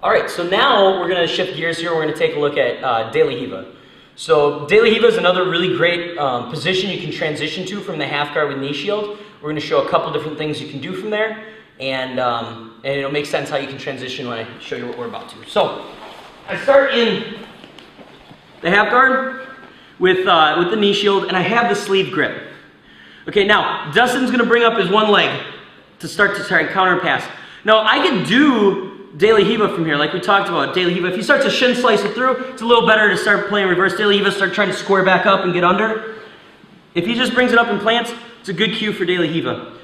All right, so now we're going to shift gears here. We're going to take a look at daily Riva. So daily Riva is another really great position you can transition to from the half guard with knee shield. We're going to show a couple different things you can do from there, and it'll make sense how you can transition when I show you what we're about to. So I start in the half guard with the knee shield, and I have the sleeve grip. Okay, now Dustin's going to bring up his one leg to start to try and counter pass. Now I can do daily Riva from here, like we talked about. Daily Riva, if he starts to shin slice it through, it's a little better to start playing reverse daily Riva, start trying to square back up and get under. If he just brings it up and plants, it's a good cue for daily Riva.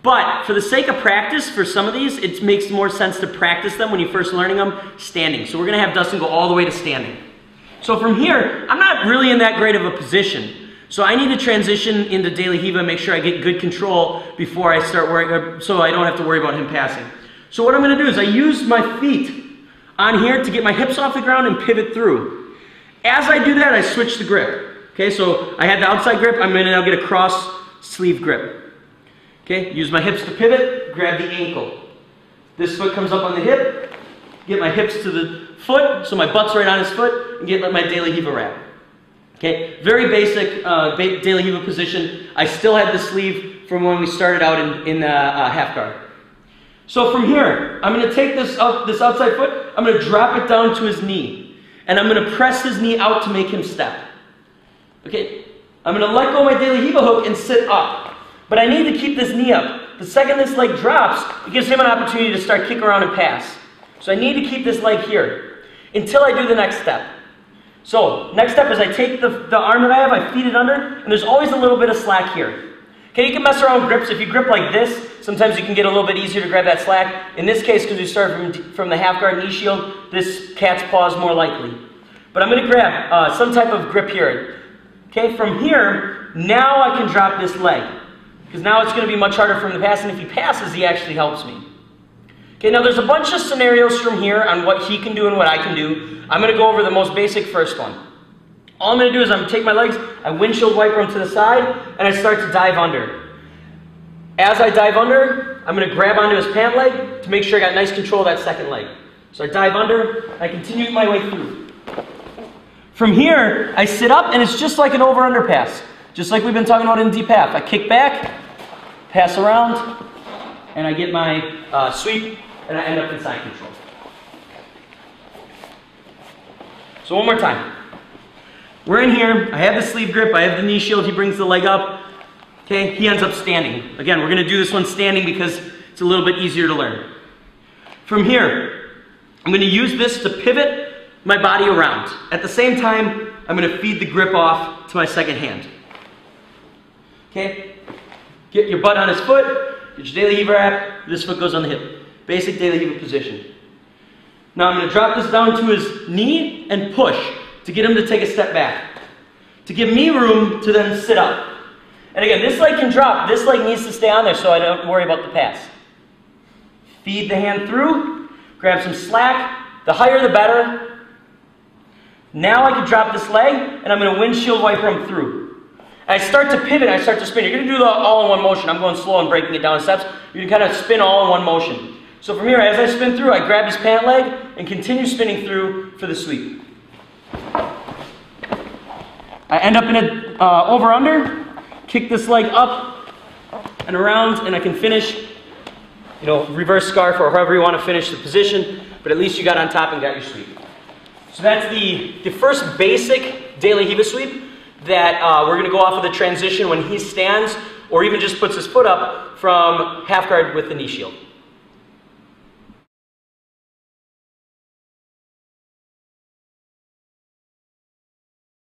But for the sake of practice, for some of these, it makes more sense to practice them when you're first learning them standing. So we're going to have Dustin go all the way to standing. So from here, I'm not really in that great of a position. So I need to transition into daily Riva and make sure I get good control before I start worrying, so I don't have to worry about him passing. So what I'm going to do is I use my feet on here to get my hips off the ground and pivot through. As I do that, I switch the grip. Okay, so I had the outside grip, I'm going to now get a cross sleeve grip. Okay, use my hips to pivot, grab the ankle. This foot comes up on the hip, get my hips to the foot, so my butt's right on his foot, and get my daily Riva wrap. Okay, very basic daily Riva position. I still had the sleeve from when we started out in half guard. So from here, I'm going to take this outside foot, I'm going to drop it down to his knee, and I'm going to press his knee out to make him step. Okay, I'm going to let go of my daily Riva hook and sit up, but I need to keep this knee up. The second this leg drops, it gives him an opportunity to start kick around and pass. So I need to keep this leg here until I do the next step. So next step is I take the arm that I have, I feed it under, and there's always a little bit of slack here. Okay, you can mess around with grips. If you grip like this, sometimes you can get a little bit easier to grab that slack. In this case, because we started from the half guard knee shield, this cat's paw is more likely. But I'm going to grab some type of grip here. Okay, from here, now I can drop this leg. Because now it's going to be much harder for him to pass, and if he passes, he actually helps me. Okay, now there's a bunch of scenarios from here on what he can do and what I can do. I'm going to go over the most basic first one. All I'm going to do is I'm going to take my legs, I windshield wiper them to the side, and I start to dive under. As I dive under, I'm going to grab onto his pant leg to make sure I got nice control of that second leg. So I dive under, I continue my way through. From here, I sit up, and it's just like an over-under pass. Just like we've been talking about in deep half. I kick back, pass around, and I get my sweep, and I end up in side control. So one more time. We're in here, I have the sleeve grip, I have the knee shield, he brings the leg up. Okay, he ends up standing. Again, we're going to do this one standing because it's a little bit easier to learn. From here, I'm going to use this to pivot my body around. At the same time, I'm going to feed the grip off to my second hand. Okay, get your butt on his foot, get your daily Riva wrap, this foot goes on the hip. Basic daily Riva position. Now I'm going to drop this down to his knee and push to get him to take a step back. To give me room to then sit up. And again, this leg can drop. This leg needs to stay on there so I don't worry about the pass. Feed the hand through, grab some slack. The higher the better. Now I can drop this leg and I'm going to windshield wiper him through. And I start to pivot, I start to spin. You're going to do that all in one motion. I'm going slow and breaking it down in steps. You can kind of spin all in one motion. So from here, as I spin through, I grab his pant leg and continue spinning through for the sweep. I end up in an over-under, kick this leg up and around, and I can finish, reverse scarf or however you want to finish the position, but at least you got on top and got your sweep. So that's the first basic daily Riva sweep that we're going to go off of the transition when he stands or even just puts his foot up from half guard with the knee shield.